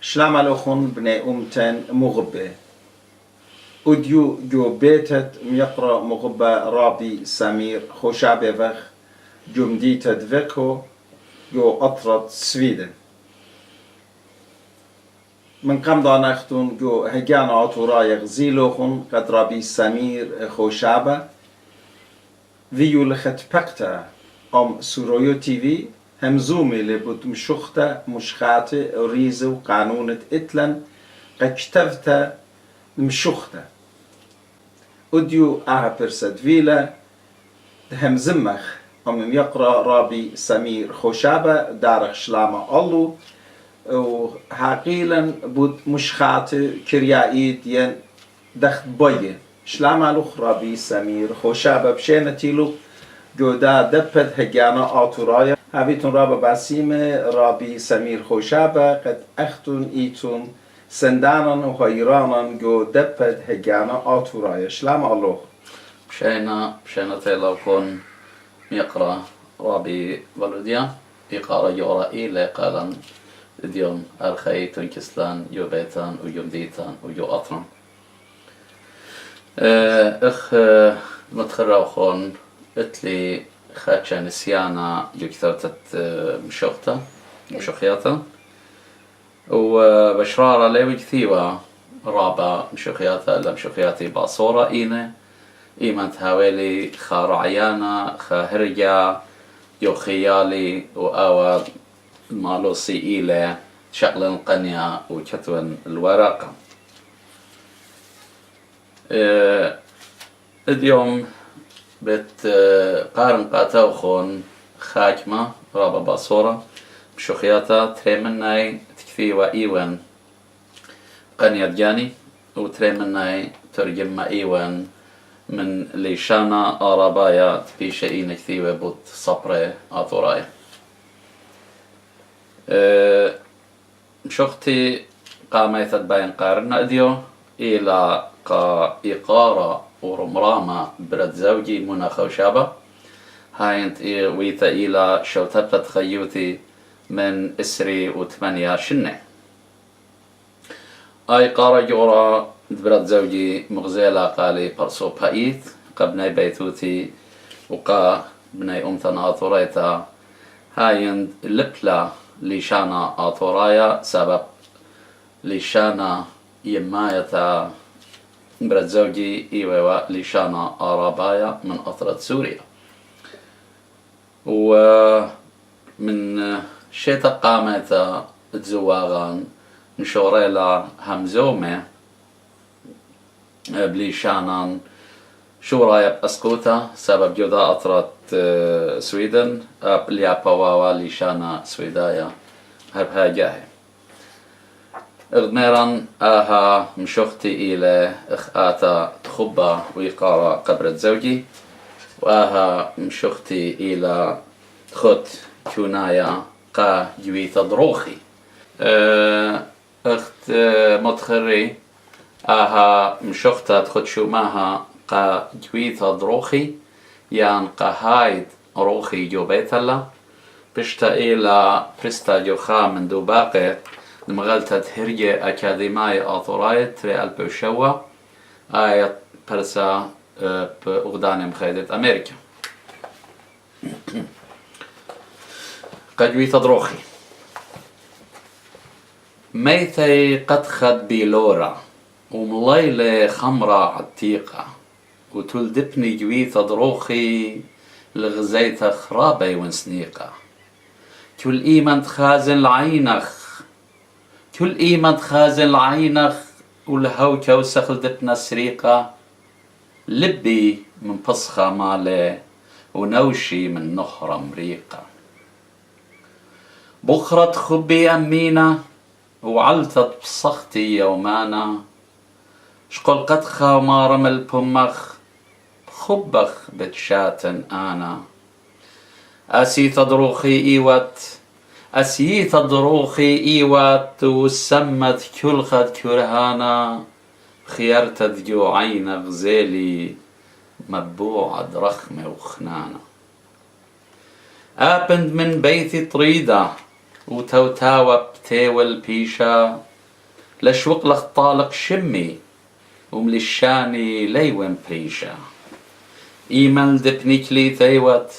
شلام عليكم بني أمتن مغبة أديو جو بيتت ميقرأ مغبة رابي سمير خوشابة وخ جمديت دفكو جو أطرد سويدن من قم دانختون جو هجان عطورا يغزيلوخن قد رابي سمير خوشابة ويو لخت بقتا سورويو تيفي همزومي لبود مشوختا مشخاتي ريزو قانونة إتلن قكتفتا مشوختا أديو برسد فيلا همزمخ يقرأ رابي سمير خوشابة دارخ شلامة ألو وحقيلا بود مشخاتي كريائيد ين دخت بوين شلامة لوخ رابي سمير خوشابة بشينتيلو جودا دبت هجانا آتورايا هاویتون رابا بسيمة رابي سمير خوشابة قد اختون ايتون سندانان و هايرانان جو دبت هجانا آتورايا شلام الله بشينا تيلا كون يقرأ رابي ولوديا يقرأ يورائي لقالا ديون أرخيتون كسلان يو بيتان و يوم ديتان و يو أطرم متخرى خون اتلي خاتشا نسيانا يكثرتت مشوخياتا وبشرارة ليوي كثيوة رابا مشوخياتا إلا مشوخياتي باصورة إيمان تهاويلي خارعيانا خاهرجا يو خيالي وآوى مالوسي إيلي شغل القنية وكتون الورقة اليوم بيت قارن قاتوخون خاكمة رابا باصورة مشوخياتا تريمناي تكفيوا إيوان قنية جاني وتريمناي ترجم إيوان من ليشانا آرابايا تبيشئين كثيوة بوت صبري آثورايا مشوختي قاميثت باين قارنا اديو إلى إقارة ورمرامة برد زوجي منى خوشابة هاينت ويتا إلى شوتبت خيوتي من إسري وثمانية شنة أي قارة جورا برد زوجي مغزيلة قالي برسو بايت قبني بيتوتي وقا بني أمتن آثوريتا هايند لبلا ليشانا آثورايا سبب ليشانا يمايتا برد زوجي إيوة ليشانا آرابايا من أطرد سوريا ومن شيتا قامتا تزواغان نشوريلا همزومة بليشانان شو رايب أسقوتا سبب جودا أطرد سويدن بليا بواوا ليشانا سويدايا هبها جاهي اغنيران آها مشوختي إلى إخآتا خبة ويقارة قبرة زوجي وآها مشوختي إلى خط كونايا قا جويث دروخي اخت متخري آها مشوختا خط شوماها قا جويث دروخي يان قا هايد روخي جو بيتلا بشتا إلى برستا جوخا من دوباقي نمغلتت هرجة أكاديمية آثوراية تري البوشوا آية برسا بأغدان مخيدة أمريكا قجوي تدروخي ميثي قد خد بيلورا ومليلة خمرة عتيقة وتلدبني جوي تدروخي لغزيت خرابي ونسنيقة كل إيمان تخازن العينخ كل إيمان تخازن العينخ والهو كوسخ لدبنا سريقة لبي من بصخة مالي ونوشي من نهر أمريكا بخرة خبي أمينة وعلتت بصختي يومانا شقل قد خامار البمخ خبخ بتشاتن أنا أسي تدروخي إيوات أسي تدروخي إيوات وسمت كل خد كرهانا خيرتت جوعين غزيلي مبوعة رخمة وخنانة آبند من بيتي طريدة وتوتاوى بتاول بيشا لشوق لخ طالق شمي وملشاني ليوم بريشة إيمل دبني كلي ثيوت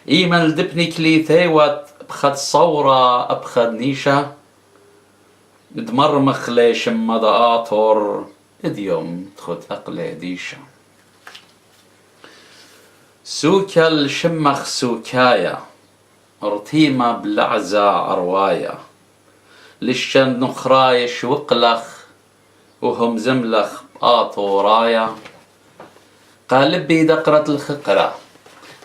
إيمل دبني كلي ثيوت بخد صورة أبخد نيشة دمر مخلي شمد آطر إديوم تخد أقلي ديشة سوكا الشمخ سوكايا ارتيمة بلعزة عروايا للشن نخراي شوقلخ وهم زملخ بآطورايا قالبي دقرة الخقرة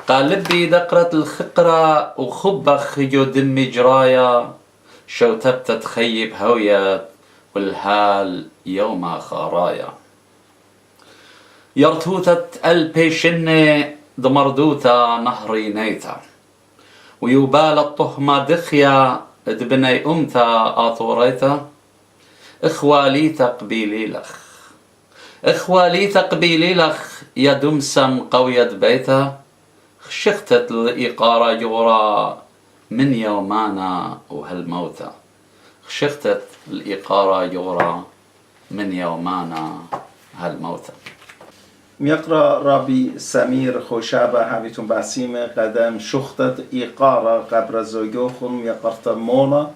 قالبي دقرة الخقرة وخبخ يو دمي جرايا شو تبت تخيب هوية والهال يوم خرايا يرتوتة قلبي شنة دمردوتا نهري نيتا ويبال الطهمة دخيا دبني أمتا آطوريتا إخوالي تقبيلي لخ إخوالي تقبيلي لخ يا دمسم قوية بيتا خشختت الإقارة جورا من يومانا وهالموتى خشختت الإقارة جورا من يومانا هالموتى يقرأ رابي سمير خوشابة هابيتون باسيمة قدم شختت إيقارة قبر زوجوخن يقرت مونا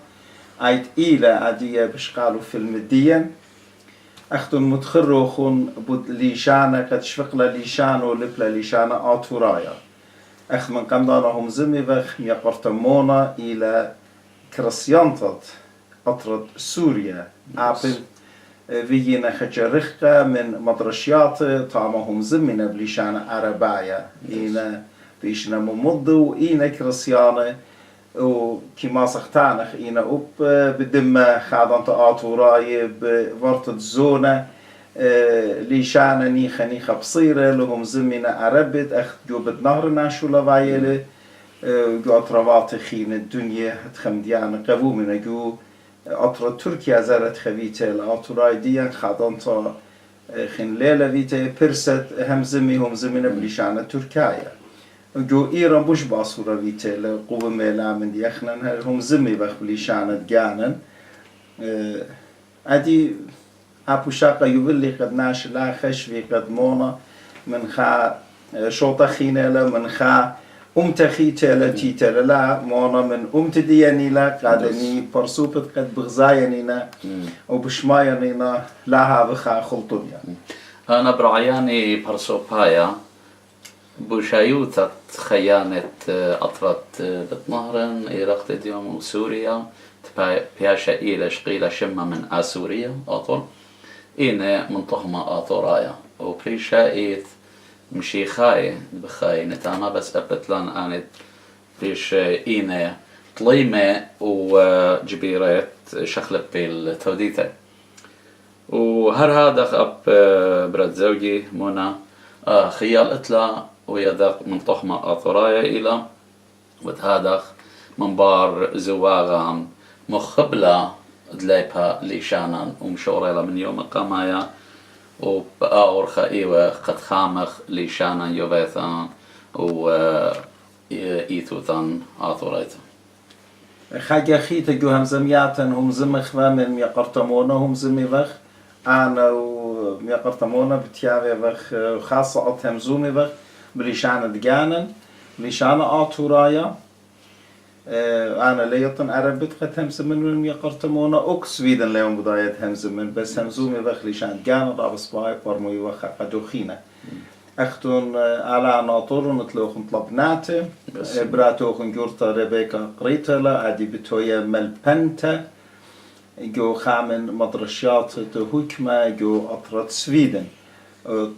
عيد إيلة عدية بشقالو فيلم الدين أختن متخروخن بود ليشانة قد شفقلا ليشانو لبلا ليشانة آتورايا أخ من قمدانهم زمي بخ يقرت مونا إلى كرسيانتت أطرد سوريا عبل فينا خجرخة من مدرشيات طعمهم زمنا بليشانة عربايا إينا بيشنا ممضو إينا كرسيانة وكما سختانخ إينا أوب بدم خادنت آتوراي بورتد زونة ليشانة نيخة بصيرة لهم زمنا عربت أخ جوبت نهرنا شو لفايلة جو أطروات خين الدنيا هتخمديان قبو من جو أطر تركيا زارت خبيته الأطراي ديان خادنتا خن ليلة فيته برست هم زمنا بليشانة تركيا جو إيران بوش باصورة فيته لقوة ميلا من ديخنن هم زمي بخ بليشانة جانن أدي أبو شاقة يبلي قد ناش لا خشفي قد مونا من خا شوطة خينة من خا أمتخي تلا تيتلا لا مونا من دياني لا قادني برسوبت قد بغزاينينا وبشماينينا لا هذا خا خلطنيا أنا برعياني برسوبايا بوشايوتة خيانة أطرت بتنهرن إيراق ديوم وسوريا بياشا إيلا شقيلة شمة من آسوريا أطول إينا من طهمة آطورايا وبريشا إيت مشي خاي بخاي نتاما بس أبتلان آنت بريش إينا طليمة وجبيرات شخلب بالتوديتة وهر هذا أب برد زوجي منى خيال إتلا ويدق من طهمة آطورايا إلى وتهادخ من بار زواغام مخبلة دليبها ليشانا ومشوريلا من يوم القمايا وبآور خائيوة قد خامخ ليشانا يوبيثان و إيثوثان آطوريتا خاجة خيتا جو هم زمياتن هم زمخ من يقرتمونا هم زمي بخ أنا وميقرتمونا بتيابي بخ خاصة أتهم زومي بخ بليشانة دجانن بليشانة آطورايا أنا ليطن عربت قد همزمن من يقرتمونا أكس فيدن ليوم بداية همزمن بس همزومي بخ ليشان جان رابس باي برموي وخ قدوخينا أختون على ناطور نتلوخن طلبناته براتوخن جورتا ريبيكا قريتلا أدي بتويا ملبنتا جو خامن مدرشات تهوكما جو أطرت سويدن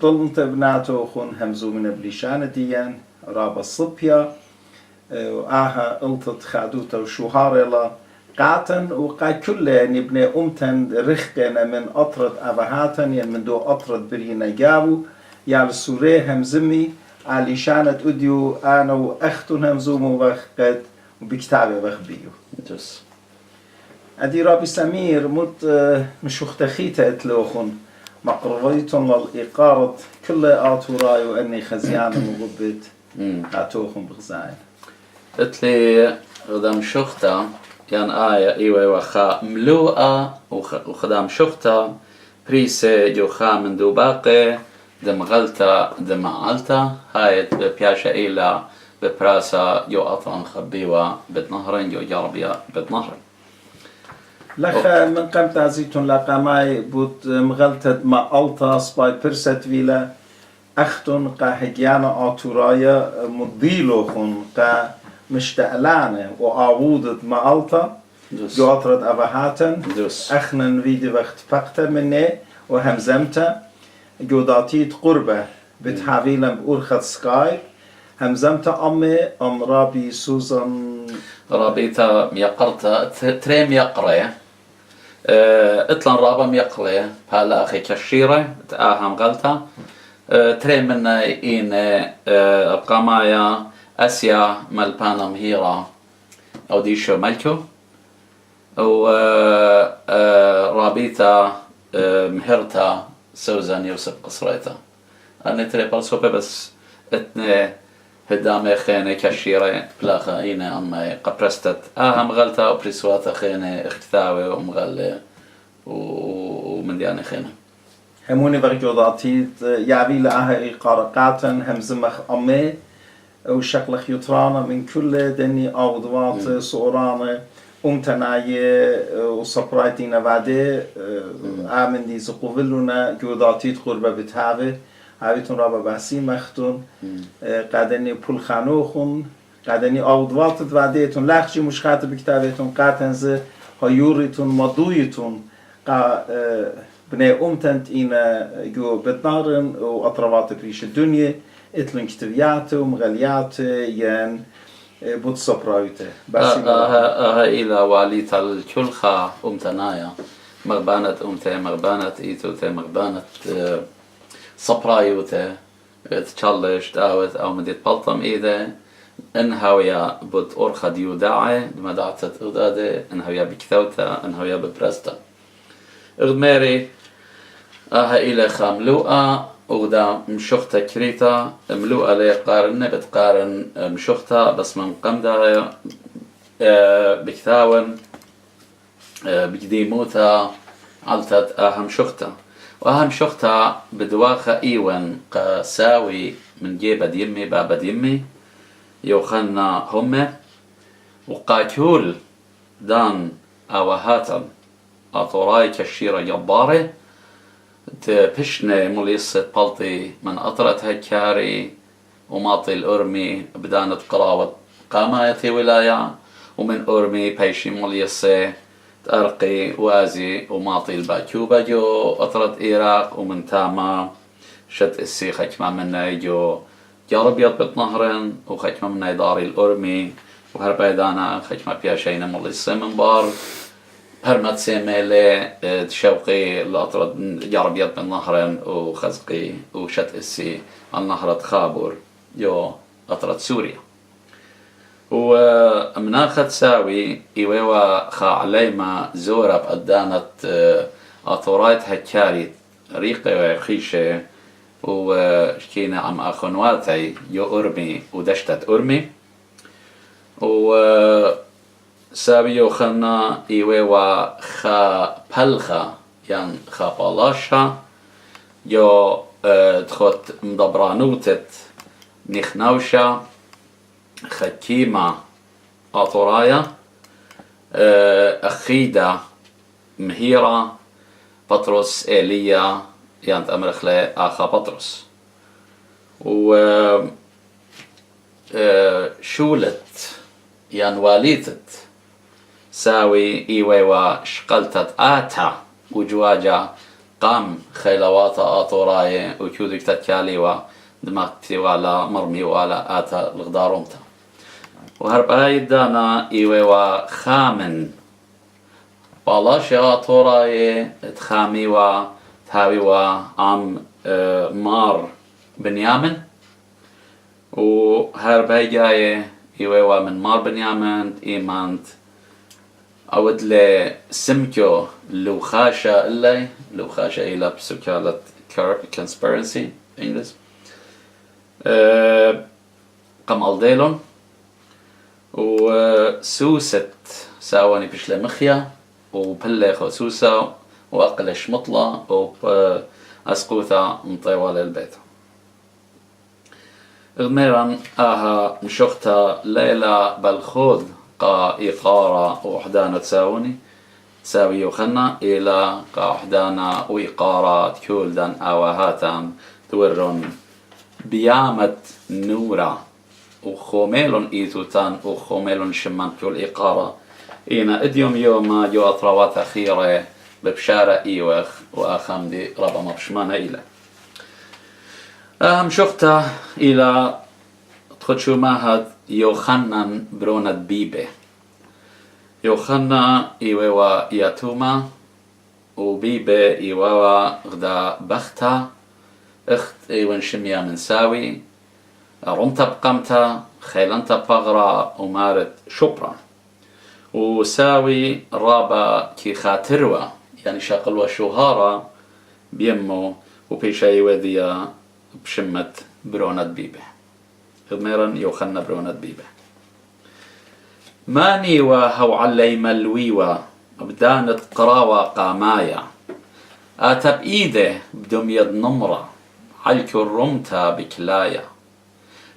طلنت بناتوخن همزومن بليشان ديان رابا صبيا وآها قلتت خادوتا وشوهارلا قاتن وقا كله نبني أمتن رخقنا من أطرت أبهاتن ين من دو أطرت برينا جابو يا السوري همزمي على شانة أديو أنا وأختن همزومو وقت وبكتابي بخبيو جس أدي رابي سمير مد مشوختخيته اتلوخن مقرريتن للإقارة كل آتوراي وأني خزيان مغبت آتوخن بغزاين اتلي غدام شوختا آية إيوه وخا ملوءة وخدام شختا بريسة جو خا من دوباقة دم غلطة دم عالتا هاي بياشا إيلا ببراسا جو أطران خبيوة بتنهرن جو جاربيا بتنهرن لخ من قمت عزيتون لقماي بود مغلطة ما ألتا سباي برست فيلا أختون قا هجيانا آتورايا مضيلو خون قا مشتعلانة وعودت ما ألتا جواترد أبهاتن أخنن فيدي وقت فقط مني وهمزمتا جوداتيت قربة بتحاويلن بأورخة سكايب همزمتا أمي أم رابي سوزان رابيتا ميقرتا تريم يقرأ اطلن رابا ميقرأ بهلا أخي كشيرة تآهم غلطة تريم منا إين قمايا أسيا ملبانا مهيرا أو ديشو ملكو و رابيتا مهرتا سوزان يوسف قصريتا أنا تري برسوبة بس اتني هدامي خيني كشيرة بلاخا إينا أما قبرستت أهم غلطة وبرسواتا خيني اختاوي ومغلي ومن دياني خيني هموني برجوداتيت يعبي لأها قارقاتن همزمخ أمي وشكلخ يطرانا من كل دني أوضوات صورانة أمتناية وصبرايتين بعده آمن دي زقوفلونا جوداتيت قربة بتهاوي هاويتون رابا بحسي مختون قادني پول خانوخون قادني أوضوات بعدهتون لخشي مشخات بكتابتون قاتنز هايوريتون مدويتون بني أمتنت إينا جو بتنارن وأطروات بريش الدنيا اتلن كتبيات ومغليات ين بود صبرايته إلى واليت الكلخة أمتنايا مغبانة أمتي مغبانة إيتوتي مغبانة صبرايوته تشالش داوت أو مديت بلطم إيده إنهاويا بود أورخا ديوداعي مدعتت إغدادي إنهاويا بكثوتا إنهاويا ببرستا إغميري إلى خاملوءة وغدا مشوختا كريتا ملوءة لي قارن بتقارن مشوختا بس من قمدا بكثاون بقديموتا علتت أهم شوختا وأهم شوختا بدواخة إيوان قاساوي من جيبة ديمي بابا ديمي يوخنا هم وقاتول دان أوهاتا أطوراي كشيرة جبارة تبشني مليصة بلطي من أطرت هكاري وماطي الأرمي بدانت قراوة قامايتي ولاية ومن أرمي بيشي مليصة تأرقي وازي وماطي الباكوبة جو أطرت إيراق ومن تاما شت السي خكمة منا جو جاربيض بتنهرن وخكمة منا داري الأرمي وهربايدانا خكمة بياشينا مليصة من بار هرمت سيميلي تشوقي لأطرد جاربيض من نهرن وخزقي وشت السي عن نهرة خابور يو أطرد سوريا ومناخة ساوي إيوه خا عليما زورة بقدانت أطورايت هكاري ريقة وخيشة وشكينا عم أخنواتي يو أرمي ودشتت أرمي سابي يو خنا إيوه خا بلخا يعني خا بالاشا يو تخوت مدبرانوتت نخناوشا خكيمة أطورايا أخيدة مهيرة بطرس إيليا يعني أمرخلي آخا بطرس و شولت يعني واليتت ساوي إيوه شقلتت آتا وجواجا قام خيلواتا أطورايا وكودك تتكاليوا دماغتي ولا مرمي ولا آتا الغدارمتا وهرباي دانا إيوه خامن بالاشا طوراي تخاميوا تهاويوا عم مار بنيامن وهرباي جاي إيوه من مار بنيامن إيمانت أود لي سمكو لوخاشا إلي لوخاشا إلى بسكالة conspiracy English قمال ديلون وسوست ساواني بشلي مخيا وبلي خصوصا وأقلش مطلة وأسقوثا من طوال البيت. غميرا مشوختا ليلة بالخوذ قا إيقارة وحدانا تساوي يوخنا إلى قا وحدانا وإيقارة تكولدان أواهاتان تورون بيامة نورا وخوميلون إيتوتان وخوميلون شمان كل إيقارة إينا إديوم يوما جو أطروات أخيرة ببشارة إيوخ وآخام دي ربا مبشمانة إلى مشوختا إلى تخدشو ماهد يوخنن برونة بيبه يوخنا إيوا ياتوما وبيبه إيوا غدا بختا اخت إيوان شميا من ساوي رمتا بقمتا خيلانتا بغرا ومارت شبرا وساوي رابا كي خاتروا يعني شاقلوا شوهارا بيمو وبيشاي وذيا بشمت برونة بيبه غميرا يوخنا برونة بيبه ماني وهو علي ملويوا بدانت قراوة قامايا آتب إيده بدم يد نمرة علكو الرمتا بكلايا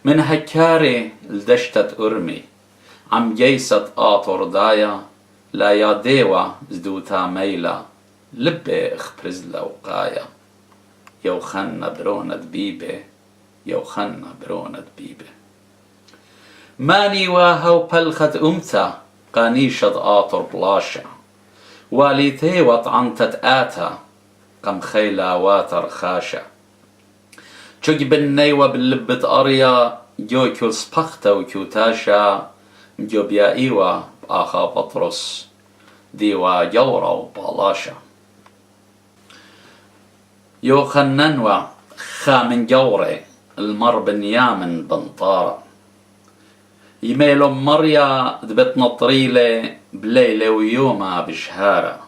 من هكاري لدشتت أرمي عم جيست آطر دايا لا يا ديوة زدوتا ميلا لبي اخبرز لوقايا يوخنا برونة بيبه يوخنا برونة بيبه ماني واهو بلخت أمتا قانيشت آطر بلاشا واليتي وطعنتت آتا قم خيلا واتر خاشا چوك بالنيوة باللبت أريا جو كل سبختا وكوتاشا جو بيا إيوا بآخا بطرس ديوا جورا وبالاشا يو خننوا خامن جوري المر بن يامن بنطارة يميلو مريا دبت نطريلة بليلة ويوما بشهارة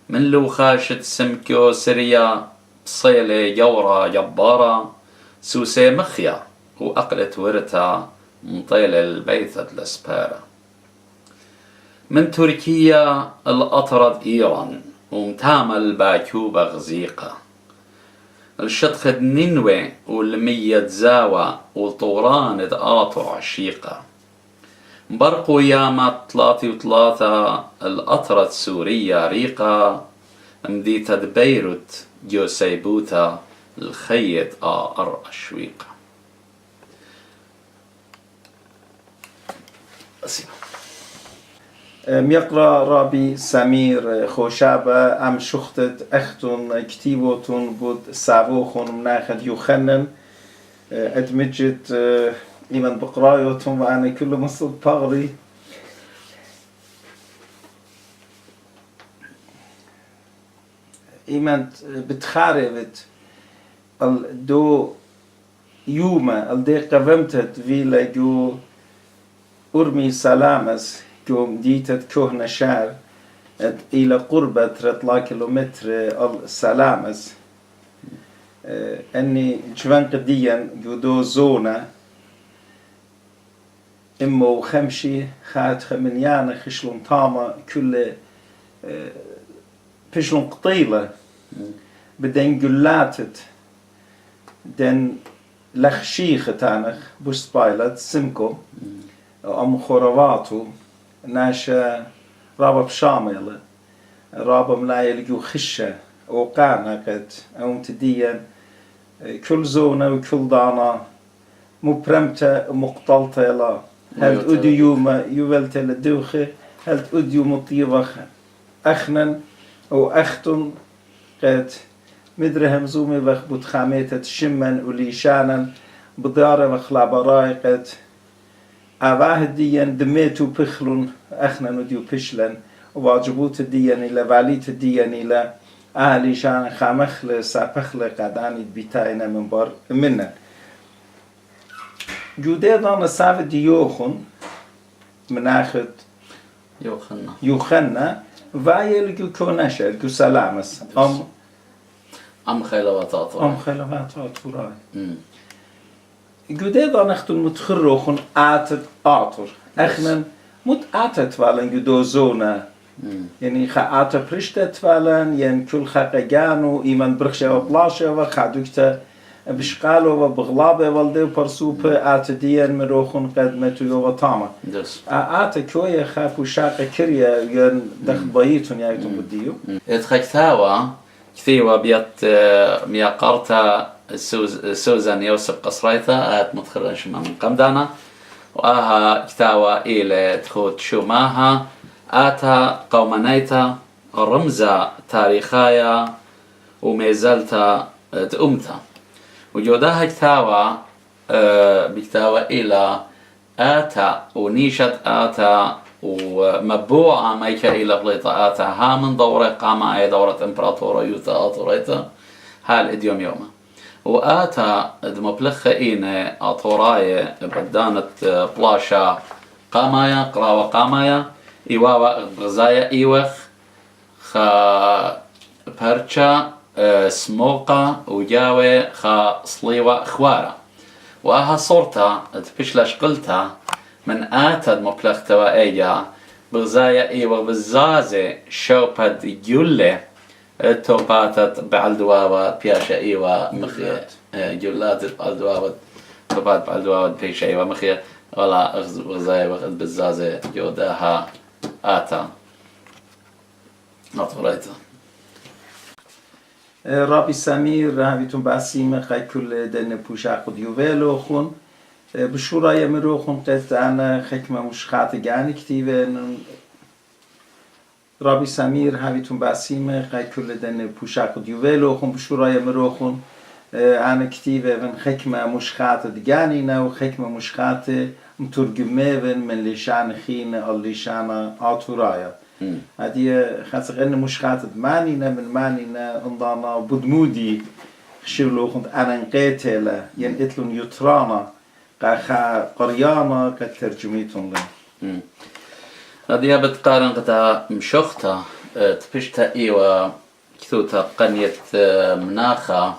من لو خاشت سمكو سريا بصيلة جورا جبارة سوسي مخيا وأقلت ورتا مطيل البيثة الأسبارة من تركيا الأطرد إيران ومتامل باكوبة غزيقة الشطخد نينوي والمية زاوى والطوران آطر عشيقة برقوا ياما 33 الأطرد سوريا ريقة مديتة بيروت جو سيبوتا الخيط أشويقة يقرأ رابي سمير خوشابة أم شختت أختون كتيبوتون بود سابوخون مناخد يوخنن أدمجت إيمان بقرايوتون وأنا كل مصد بغري إيمان بتخاربت الدو يوما الدي قومتت فيلا جو أرمي سلامس جو مديتت كوهنا شار إلى قربة 3 كيلومتر السلامس أني جوان قديا جو دو زونة إمو خمشي خات خمنيانا خشلون طامة كل بشلون قطيلة بدين قلاتت دين لخشيخة تانخ بوش سبايلت سمكو أم خورواتو ناشا رابا بشامل رابا ملايل جو خشة وقانا قد أو تديا كل زونة وكل دانا مبرمتة مقتلتة لا هل أدو يوم يولت لدوخة هل أدو مطيبخ أخنن أو أختن قد مدرهم زومي وخ بتخاميتة شمن وليشانا بدارة وخلا براي قد أواه ديان دميتو بخلون أخنن وديو بشلن وواجبوت ديان إلى واليت ديان إلى أهلي شان خامخل سابخل قداني بيتاينا من بار منن جودي دانا ساف ديوخن مناخد يوخنا وایل جو کنشه جو سلامس أم خیلوات آطورای جوده دانختون متخروخون آتد آطور اخنن مت آتت جدوزونا يعني خا آتا برشتت يعني كل خاقجانو إيمان برخشة وبلاشة وخادوكتا بشقالو وبغلابة والدي وبرسوبة آتا ديان مروخون قدمتو يو طاما آتا كوية خافو شاقة كريا ين دخبايتون يايتون بديو اتخكتاوا كثيوا بيت مياقرتا سوزان يوسف قصريتا آت مدخل شما من قمدانا وآها كتاوا إلى تخوت شماها آتا قومانيتا رمزة تاريخايا وميزالتا تأمتا وجودها كتاوا بكتاوا إلى آتا ونيشت آتا ومبوعة ميكا إلى بليطة آتا ها من دورة قامة أي دورة إمبراطورة يوتا آطوريتا ها الإديوم يوما وآتا دمبلخة إيني آطوراي بدانت بلاشا قامايا قراوة قامايا إيواوا غزايا إيوخ خا برشا سموقة وجاوي خا صليوة خوارة وآها صورتا تبشلش قلتا من آتا دمبلخة وإيجا بغزايا إيوخ بالزازي شوبد يولي توباتت بعلدواوة بياشا إيوة مخي جلات بعلدواوة توبات بعلدواوة بياشا إيوة مخي ولا غزايا وقت بالزازة جوداها آتا أطوريتا رابي سمير هاويتون باسيمة خاي كل دن بوشاق ديوفيلو خون بشورايا مروخون قلت أنا خكمة مشخات جاني كتيبه رابي سمير هاويتون باسيمة خاي كل دن بوشاق ديوفيلو خون بشورايا مروخون أنا كتيبه من خكمة مشخات دجانينا وخكمة مشخات مترجمة من لشان خين اللشان آتورايا هذه خاصة إن مشخات مانينا من مانينا انضانا بدمودي خشيرلو خند أنا نقيتله ينقتلون يترانا قا قريانا كترجميتون لهم هذه بتقارن قطع مشوختا تبشتا إيوة كثوتا قنية مناخا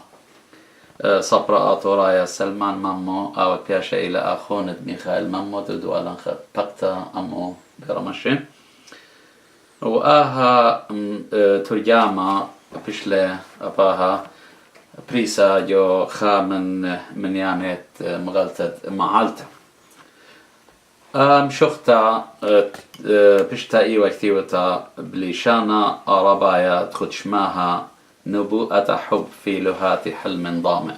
صبرا آتورايا سلمان مامو أو بياشا إلى أخوند ميخائيل مامو دودوالا بقتا أمو برمشي وآها ترجمة بشلة أباها بريسا جو خامن من يانت مغلطة معالتا مشوختا بشتا إيوة كثيوتا بليشانا أرابايا تخدشماها نبوءة حب في لهات حلم ضامع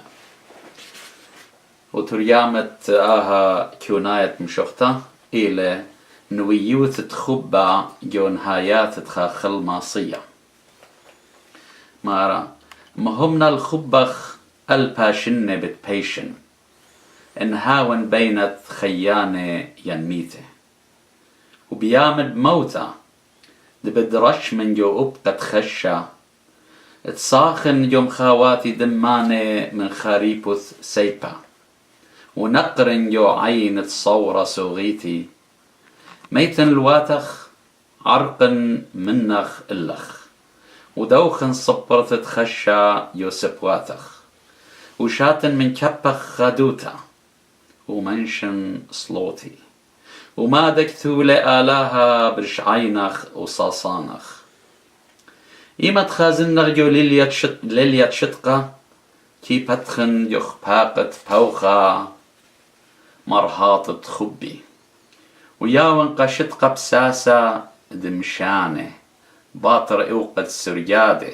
وترجمة آها كوناية مشوختا إلى نويوت تخبى جو نهايات تخاخل ماصية مارا مهمنا الخبخ الباشن بتبيشن انهاون بينت خيانة ينميته وبيامد موتا دبدرش من جو أبقى تخشى تصاخن يوم خواتي دمانة من خريبوث سيبا ونقرن جو عين تصورة سوغيتي ميتن الواتخ عرقن منخ اللخ ودوخن صبرت تخشى يوسف واتخ وشاتن من كبخ خدوتا ومنشن صلوتي وما دكتو لآلاها برش عينخ وصاصانخ إما تخازن نغيو لليت شتقة كي بتخن يخباقة بوخا مرهاطة خبي وياون قشتقة بساسة دمشانة باطر اوقة سريادة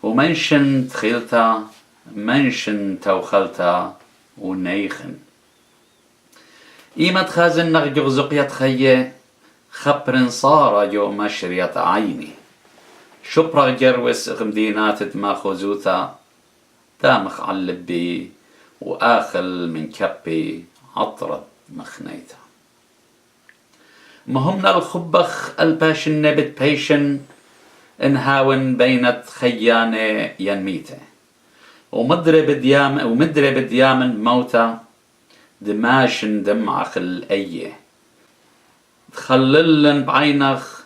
ومنشن تخيلتا منشن توخلتا ونيخن إما تخازن نغيو زقيت خيه خبرن صار جو مشرية عيني شبرا جروس غمدينات دماخوزوتا دامخ علبي وآخل من كبي عطرت مخنيتا مهمنا الخبخ الباشن بتبيشن انهاون بينت خيانة ينميته ومدرب ديام موتا دماشن دمعخ الأيه تخللن بعينخ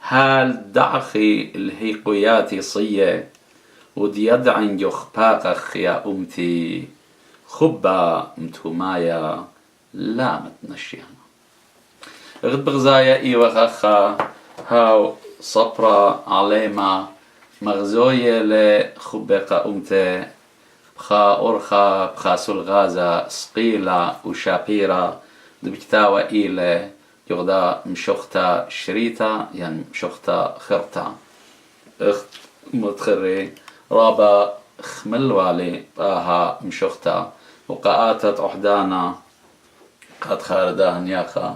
هال دعخي الهيقوياتي صية وديدعن يخباقخ يا أمتي خبا متومايا لا متنشيانا غد بغزايا إيوخخا هاو صبرا عليما مغزوية لخبقة أمتي بخا أرخا بخا سلغازا سقيلة وشابيرا دبكتاوى إيلي يغدا مشوختا شريتا يعني مشوختا خرتا اخت متخري رابا خمل والي باها مشوختا وقاعتت أحدانا قد خارداها نياخا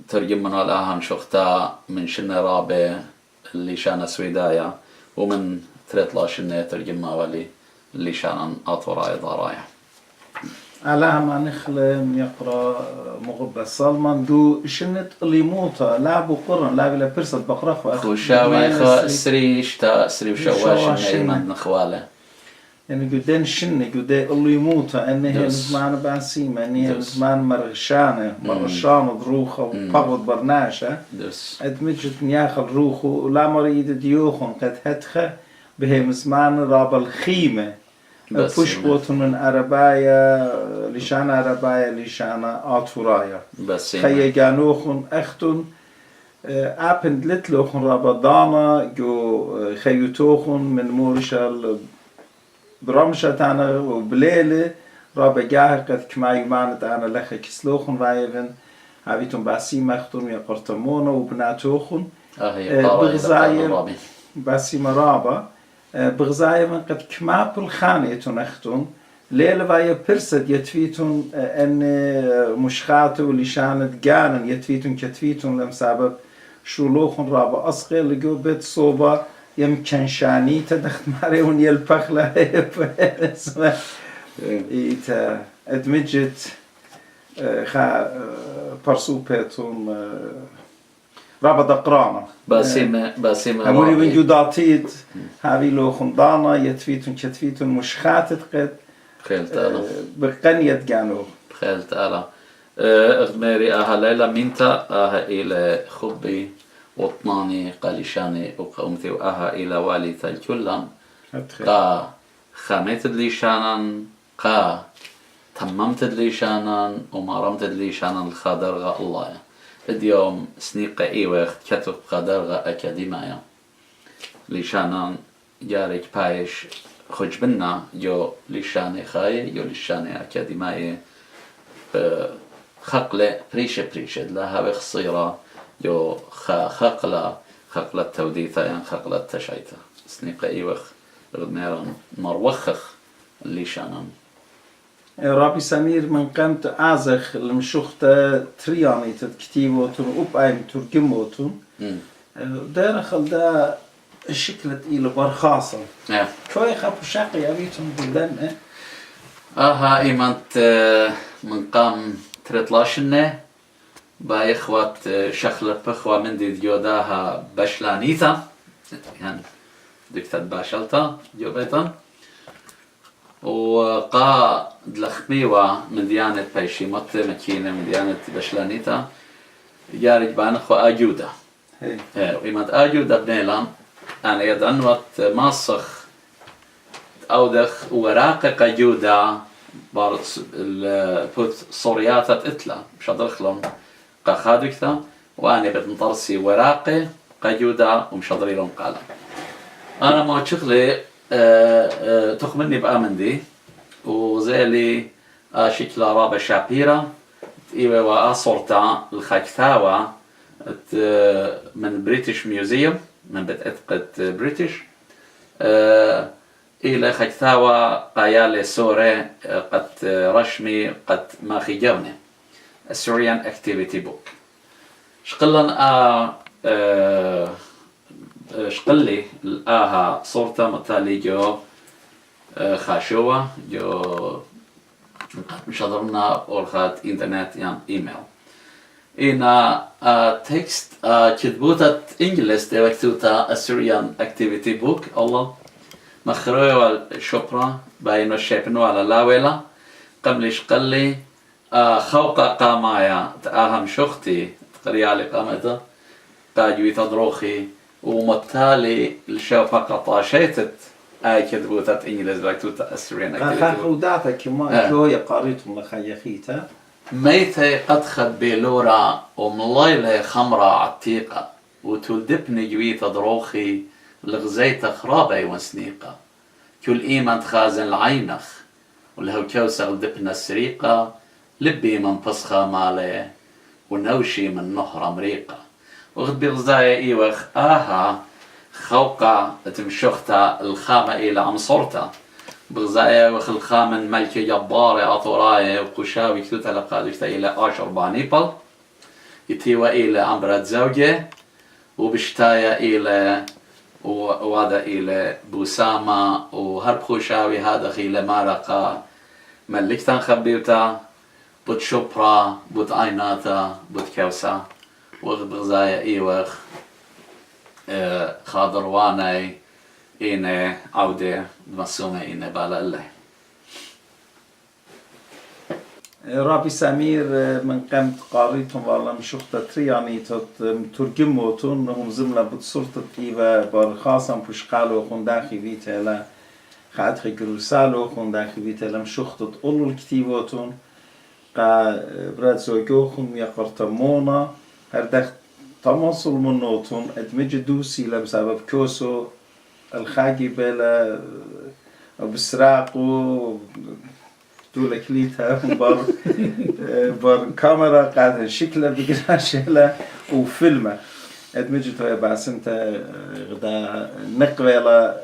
ترجمنا لها مشوختا من شنة رابة اللي شانا سويدايا ومن تريطلا شنة ترجمها والي اللي شانا أطوراي ضارايا على ما نخلم يقرأ مغبى سلمان دو شنت ليموتا لعبوا قرن لعب لا برسة بقرة خوشاوي خا سريش تا سري وشواش نيمن نخواله يعني قدين شنة قدين الليموتا إن هي زمان بعسيمة إن هي زمان مرشانة دروخة وبغض برناشة أدمجت نياخ الروخ ولا مريد ديوخن قد هتخه بهم زمان راب الخيمة بوشبوت من عربايا لشان عربايا لشان آتورايا خي جانوخن أختن أبند لتلوخن رابضانا جو خيوتوخن من مورشال برامشتانا وبليلة رابا جاهر قد كما يمانت أنا لخي كسلوخن رايفن هاويتون باسيم أختن يقرتمونا وبناتوخن بغزايا باسيم رابا بغزايا من قد كما بالخانة تنختون ليلة بايا برسد يتفيتون أن مشخاتو لشانت جانا يتفيتون كتفيتون لمسابب شلوخن رابا أصغر لقو بيت صوبة يمكن شاني تدخت ماريون يلبخلا اسمه إيتا أدمجت خا برسوبتون رابا دقرانا باسيمة أموري من جوداتيت هاوي لوخن دانا يتفيتون كتفيتون مشخاتت قد بخيل تالا بقنية جانو بخيل تالا أغميري آها ليلة مينتا آها إلى خبي وطناني قاليشاني وقومتي وآها إلى والي تلكلان قا خاميت ليشانا قا تممت ليشانا ومارمت ليشانا الخادرغة الله اليوم سنيقة إيوه كتب خادرغة أكاديمية ليشانا جارك بايش خج بنا جو ليشاني خاي جو ليشاني أكاديمية خقلة بريشة لها بخصيرة جو خقلة توديثة يعني خقلة تشعيثة سنيقة إيوخ غدنيران مروخخ اللي شانان رابي سمير من قمت أعزخ المشوخة ترياني تكتيبوتون وبأيم ترجموتون داخل دا شكلت إلى برخاصة شوي خابو شاقي أبيتون بلدن آها إيمانت من قام 13 با إخوات شخلة بخوة من دي ديوداها بشلانيتا يعني دكتات باشلتا جوبيتا وقا دلخميوة من ديانة بايشيموت مكينة من ديانة بشلانيتا يارج بانخو آجودة وإيمانت آجودة بنيلان أنا يدعنوات ماسخ أودخ وراقق آجودة بارس البوت صورياتات إتلا مش أدرخلهم قاخادوكتا وأنا بتنطرسي وراقي قجودة ومشضري لهم قالا أنا ما شغلي تخمني بآمندي وزيلي شكل رابع شابيرا إيوه وأصورتا الخاكثاوة من بريتش ميوزيوم من بتأتقد بريتش إلى خاكثاوة قيالي سوري قد رشمي قد ماخي جوني Syrian Activity Book شقلن شقلي الآها صورته متالي جو خاشوة جو مشادرنا أورخات إنترنت يعني إيميل إنا تكست كتبوتة إنجلس دوكتوتا Syrian Activity Book الله مخروي والشبرة باينو الشيبنو على لاويلا قبل شقلي خوقة قامايا تأهم شختي تقريالي قامته قاجوي تدروخي ومتالي الشو فقط عشيتت كتبوتت إنجليز باكتوتا أسرين خاخ وداتك ما كوي قاريتم لخيخيتا ميتة قد خد بيلورا وملايلة خمرة عتيقة وتلدبني جويت دروخي لغزيت خرابي وسنيقة كل إيمان خازن العينخ ولهو كوسر دبنا السريقة لبي من فسخة مالي ونوشي من نهر أمريقا وغد بغزايا إيوخ آها خوقة تمشختا الخامة إلى أمصرتا بغزايا وخ الخامن ملكي جبارة أطورايا وقشاوي كتوتا لقادشتا إلى آشر بانيبل يتيوا إلى أمبرات زوجة وبشتايا إلى وهذا إلى بوسامة وهرب خوشاوي هذا خيلة مارقة ملكتان خبيوتا بود شبرا بود عيناتا بود كوسا وغد بغزايا إيوخ خاضرواني إيني عودة بمسومة إيني بالا الله رابي سمير من قمت قاريتهم والله مشوختا ترياني ترجموتون هم زملا بتصورت إيوه بارخاصا بشقالو خنداخي فيتالا خادخي كروسالو خنداخي فيتالا مشوختا تقولوا الكتيبوتون قا براد زوجوخم يقرتمونا هردخ تماصل منوتون ادمج دوسي بسبب كوسو الخاقي بلا بسراقو دولة كليتها بار كاميرا قاعدة شكلها بقراشة وفيلمة ادمجتها باسمتا غدا نقبلة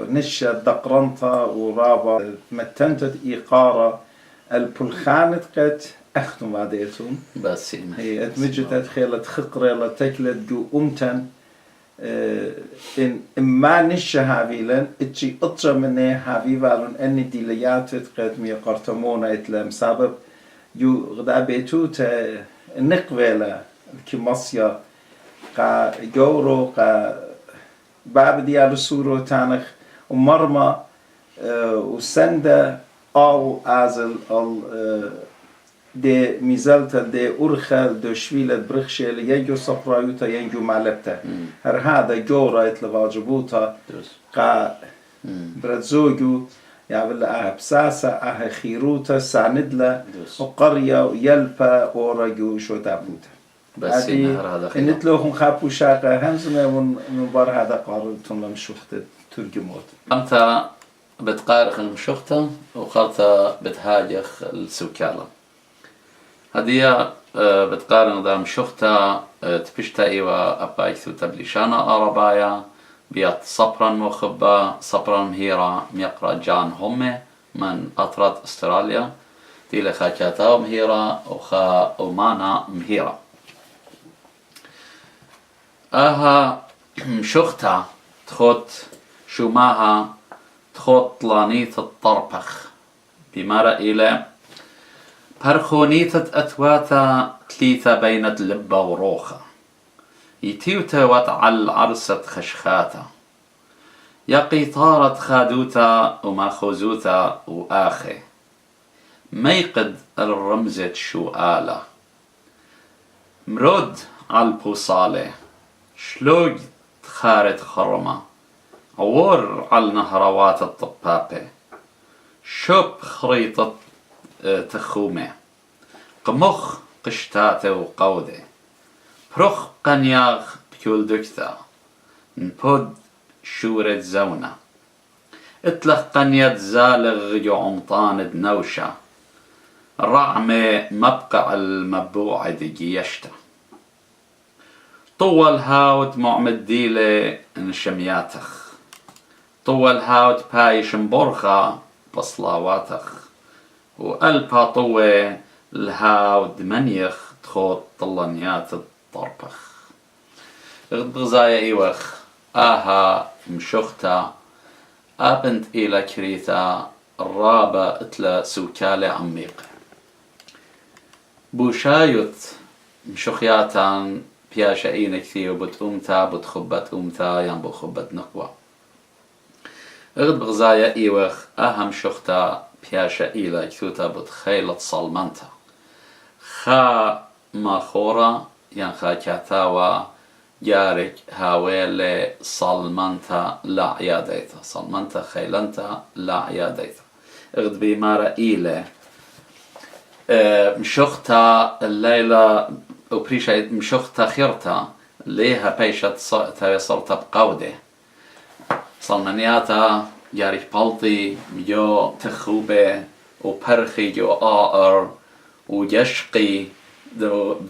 نشة دقرنطة ورابا متنتت إيقارة البلخانت قد أختم بعديتهم بس هي ادمجت ادخلت خقرة لتكلت جو أمتن إن ما نشة هافيلن اتشي اطرى مني هافيفالن اني ديليات قد ميقرتمونا اتلام سبب يو غدا بيتوت نقبلة كمصيا قا جورو قا باب ديالو سورو تانخ ومرمى وسنده او ازل de mizelta de urkhel de shvilet brkhshel yenjo safrayuta yenjo malebta her hada jora etla vajibuta qa bradzogu يعمل لها بساسة أها خيروتا ساندلا وقرية ويلبا ورجو شو تابوتا بس هذه نتلوهم خابو شاقة همزمة من بار هذا قارلتهم لمشوخت ترجموت أنت بتقارخ المشوخته وخلطة بتهاجخ السوكالة هدية بتقارن ذا مشوخته تبشتا إيوا أبايثو تبليشانا أربايا بيات صبرا مخبا صبرا مهيرا ميقرا جان همي من أطراد استراليا دي لخا كاتاو مهيرا وخا أمانا مهيرا أها مشوختا تخوت شماها تخوت لانيت الطربخ بمارا إلى برخونيتة أتواتا تليثا بينة لبا وروخة يتيوتا وتعل عرسة خشخاتا يقي طارت خادوتا وما خوزوتا وآخي ميقد الرمزة شوآلة مرود عالبوصالة شلوج تخارت خرمة عور عالنهروات الطبابة شوب خريطة تخومة قمخ قشتاتة وقودة برخ قنياغ بكل دكتا نبود شورة زونة اتلخ قنيات زالغ يعمطان دنوشة رعمة مبقع المبوع دجيشتا طول هاوت معمد ديلة نشمياتخ طول هاوت بايش مبرخة بصلاواتخ وقلبها طوة الهاوت منيخ تخوت طلانيات الطربخ غزايا ايوخ آها مشوختا ابنت الى كريتا الرابة اتلا سوكالة عميقة بوشايوت مشوخياتان بياشا اينا كثير بتأمتا بتخبت أمتا ينبو خبت نقوى غد بغزايا ايوخ اهم شوختا بياشا إيلا كثوتا بتخيلت صلمنتا خا ما خورا ينخا كاتاوا جارك هاويلي صلمنتا لا عياديتا صلمنتا خيلنتا لا عياديتا اغد بيمارا إيلي مشوختا الليلة وبريشة مشوختا خيرتا ليها بيشة صرت بقودة صلمنياتا جاري بالطي جو تخوبة وبرخي جو آر وجشقي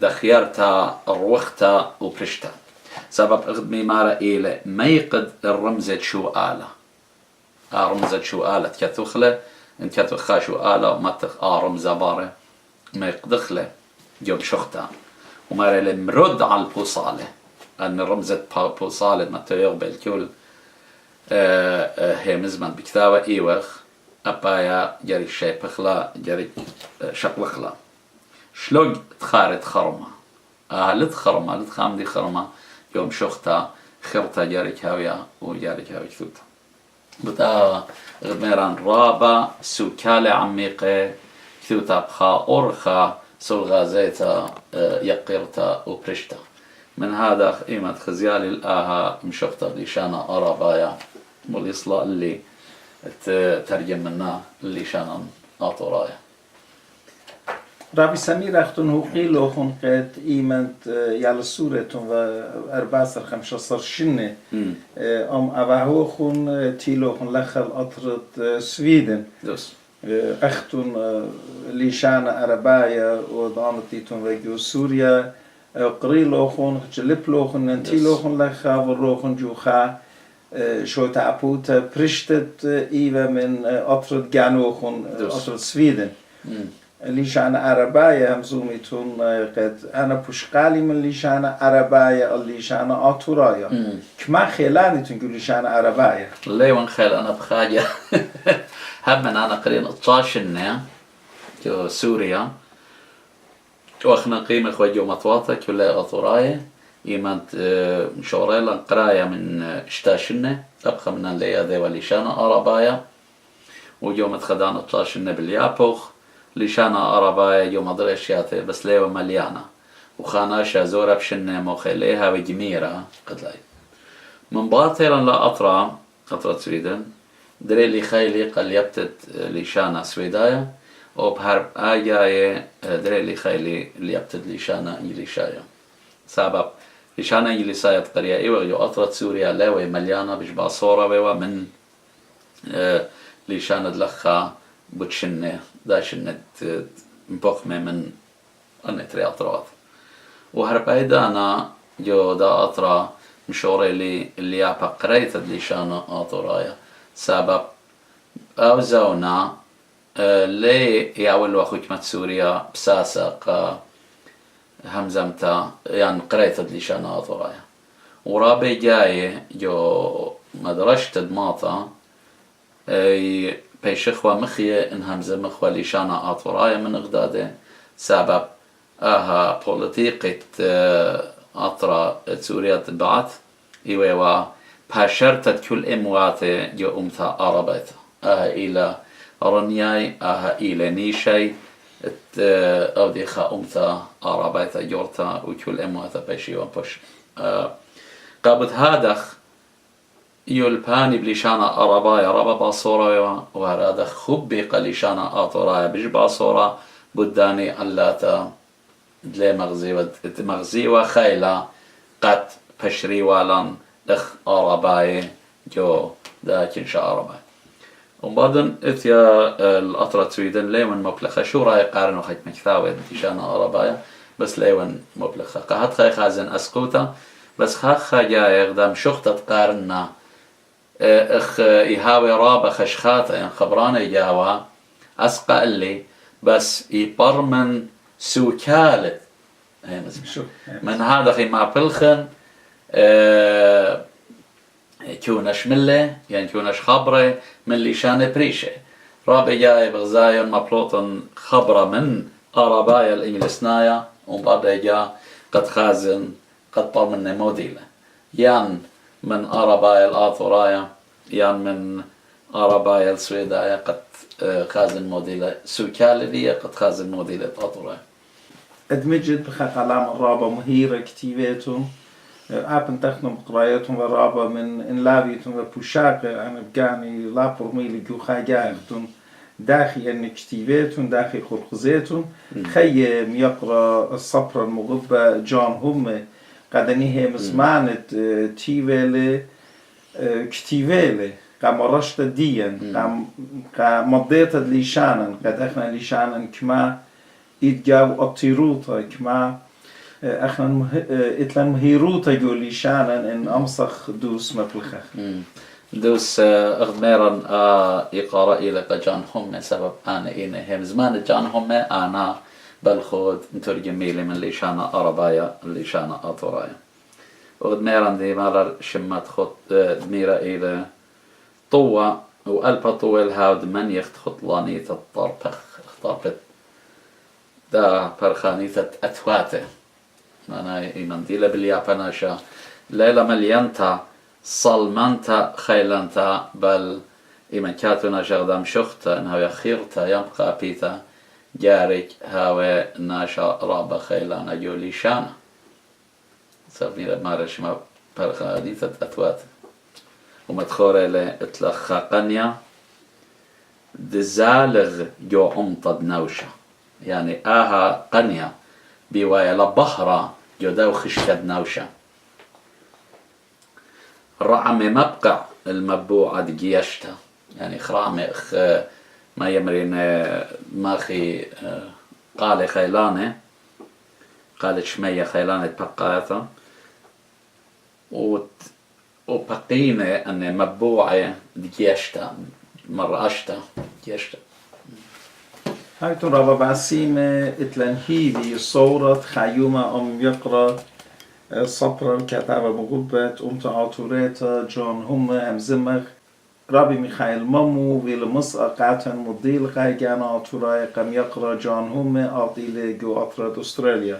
دخيرتا الروختا وبرشتا سبب اغدمي مارا إيلة ما يقد الرمزة شو آلة رمزة شو آلة كتخلة إن كتخا شو آلة وما تخ رمزة بارة ما يقدخله جو بشختا ومارا لمرد على البوصالة أن رمزة بوصالة ما تيغبل كل هي مزمن بكتابة إيوخ أبايا جري شيء بخلا جري شقلخلا شلوج تخارت خرمة لت خرمة لت خامدي خرمة يوم شختا خرطة جاري كاويا وجاري كاوي كثوتا بتا غميران رابا سوكالة عميقة كثوتا بخا أورخا سلغازيتا يقيرتا وبرشتا من هذا قيمة خزيالي الآها مشختا لشانا أرابايا والإصلاء اللي ترجم منا اللي شانا أطورايا رابي سمير أختون هو قيلو خون قد إيمانت يالا سورتون و 14-15 شنة أباهو خون تيلو خون لخل أطرد سويدن دوس أختون ليشانا أربايا ودانتيتون وجو سوريا قريلو خون جلبلو خون ننتيلو خون لخا ورو خون جوخا شو تعبوت برشتت إيوة من أطرد جانو خون أطرد سويدن ليشانا أربايا همزوميتون قد أنا بوشقالي من ليشانا أربايا ليشانا أطورايا كما خيلانيتون قول ليشانا أربايا ليون خيل أنا بخاجة هم من أنا قرين 12 جو سوريا وأخنا قيمة خوجو مطواتا كلها أطورايا إيمانت مشوريلا قرايا من 16 أبخى من اللي ذي وليشانا أربايا وجو متخدان 12 باليابوخ ليشانا أربايا يوم أدريشياتي بس ليو مليانة وخاناشا زورا بشنة موخيليها وجميرة قد لاي من باطلا لا أطرا سويدن دري لي خيلي قل يبتت ليشانا سويدايا وبهرب آجاية دري لي خيلي اللي يبتت ليشانا إنجليشايا سبب ليشانا إنجليسايا تقريا إيوه يو أطرا سوريا ليوه مليانة بجبا صورة ويوه من ليشانا دلخا بتشنة دا شنة مبقمة من أنتري أطرات وهرب أيضا أنا جو دا أطرا مشوري اللي يابا قريت ليشانا أطرايا سبب أوزونا لي يعول وحكمة سوريا بساسق همزمتا يعني قريت ليشانا أطرايا ورابي جاي جو مدرشة دماطة بيشخوا مخيه إن همزة مخوا ليشانا أطرايا من إغداده سبب بوليتيقة أطرا سوريا تبعت إيوا باشرتت كل إمواته جو أمتا أربيتا إلى رنياي إلى نيشي أوديخا أمتا أربيتا جورتا وكل إمواته بيشي وانبوش قابت هادخ يلباني بليشانا أربايا ربا باصورا وهذا خبي قليشانا أطرايا بج باصورا بداني علاتا دلي مغزي وخيلا قد بشري والان اخ أرباي جو دا كنشا أرباي وبعدين اتيا الأطرة سويدن ليون مبلخة شو راي قارن وخيت مكثاوي ليشانا أربايا بس ليون مبلخة قهت خي خازن أسقوتا بس خاخا جاي يقدم شخطة قارنا اخ يهاوي رابا خشخاتا يعني خبرانا يجاوا أسقى اللي بس يبرمن سوكالت من هذا خي مع بلخن كونش ملة يعني كونش خبرة من ليشان بريشة رابع جاي بغزايون مبلوطن خبرة من أربايا الإنجلسنايا وبعد جا قد خازن قد برمن موديلة يان من أربايا الآثورايا يان من أربايا السويدايا قد خازن موديلة سوكالة قد خازن موديلة آثورايا أدمجت بخاق علام الرابة مهيرة كتيباتهم أبن تخنم قرايتهم الرابة من إنلابيتهم وبوشاقة أنا بقاني لابر ميلي جو خاجايتهم داخل أن كتيباتهم داخل خلقزاتهم خيم يقرأ الصبر المغبة جان هم قدني هم زمانة تيوالي كتيوالي قام رشت ديان قام مضيت ليشانا قد اخنا ليشانا كما إتجاو أطيروتا كما اخنا اتلان مهيروتا جو ليشانا ان امسخ دوس مبلخخ دوس اغميرا إقارة إلى جان هم سبب أنا هم زمان جان هم أنا بالخود نترجم ميلي من ليشانا أربايا ليشانا أطورايا وغميرا دي مالر شمت خط دميرة إلى طوة وألبا طويل هاود من يخت خطلانية الطربخ اختاربت دا برخانية أتواته أنا إيمان ديلا بالياباناشا ليلة مليانتا صلمانتا خيلانتا بل إيمان كاتونا جغدام شختا إنها يخيرتا يمقى بيتا جارك هاوي ناشا رابا خيلانا جوليشانا سابني مارش ما برخانية أتواته ومدخورة لإطلقها قنية دزالغ جو عمطد نوشة يعني آها قنية بيوايا لبهرة جو داو خشكد نوشة رعم مبقع المبوعة دقيشتا يعني خرامي ما يمرين ماخي قال خيلاني قالت شمية خيلاني بقايتا وبقينة أن مبوعة دقيشتا مرأشتا دقيشتا هايتون رابا بعسيمة اتلان هيدي صورة خيومة يقرأ صبر الكتابة مغبت تعاطوريتا جون هم زمغ رابي ميخائيل مامو ويل مصر قاتن مضيل قايقان عطوراي قم يقرأ جون هم عطيلي جو أطرد أستراليا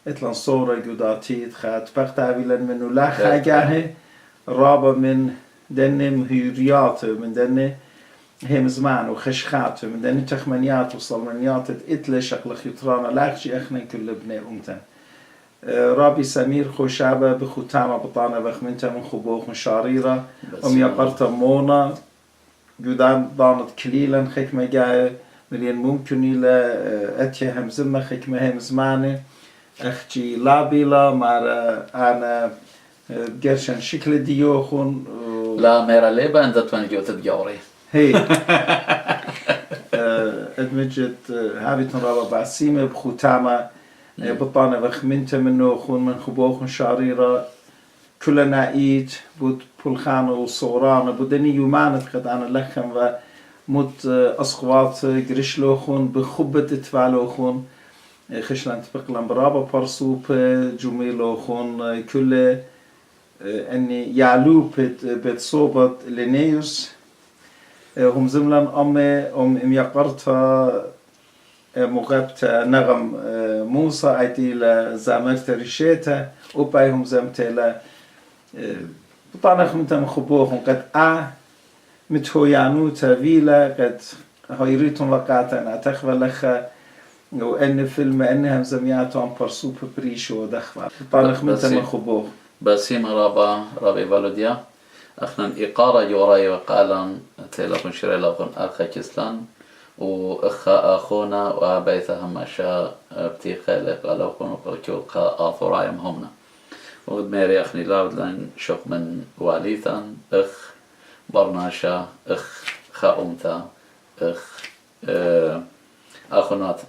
اتلان صورة جو داتيت خات بقتا ويلن منو لا خاقاه رابا من دني مهيريات من دني هم زمان وخشخات من دني تخمنيات وصلمنيات اتلا شكل خيطرانا لاخشي اخنا كل ابني امتن رابي سمير خوشابة بختامة بطانة بخمنتا من خبوخ من شاريرة يقرت مونا جودان دانت كليلا خكمة جاية مليان ممكن إلى أتيا هم زمة خكمة هم زماني أختي لابيلا مار أنا جرشن شكل ديوخون لا ميرا ليبا أنت تونجو تتجوري هي ادمجت هذه تنرابا بعسيمة بختامة بطانة بخمنتا منو خون من خبوخ شاريرة كلنا ايت بود بولخانة وصورانة بودني يومانت قد انا لخم و مد اسقوات قرشلو خون بخبة تفعلو خون خشلان تبقلن برابا برسوب جميلو خون كل اني يعلو بيت صوبت لينيوس هم زملان ام يقرتها مغبت نغم موسى ايتي لزامرت ريشيتا وبايهم زمتلا بطانا خمتا مخبوهم قد متهويانو تافيلا قد هايريتون وقاتا تخوى لخا وان فيلم انهم زمياتهم برسوب بريشو دخوى بطانا خمتا مخبوه بسيم رابي فالوديا اخنا إقارة يوراي وقالا تيلاقون شريلاقون أخا كسلان وأخا أخونا وأبيث همشا بتي خالق ألوكون وقلتوقا آثورايم همنا وقد ميري أخني لاود لان شق من واليثان أخ برناشا أخ خاومتا أخ أخونات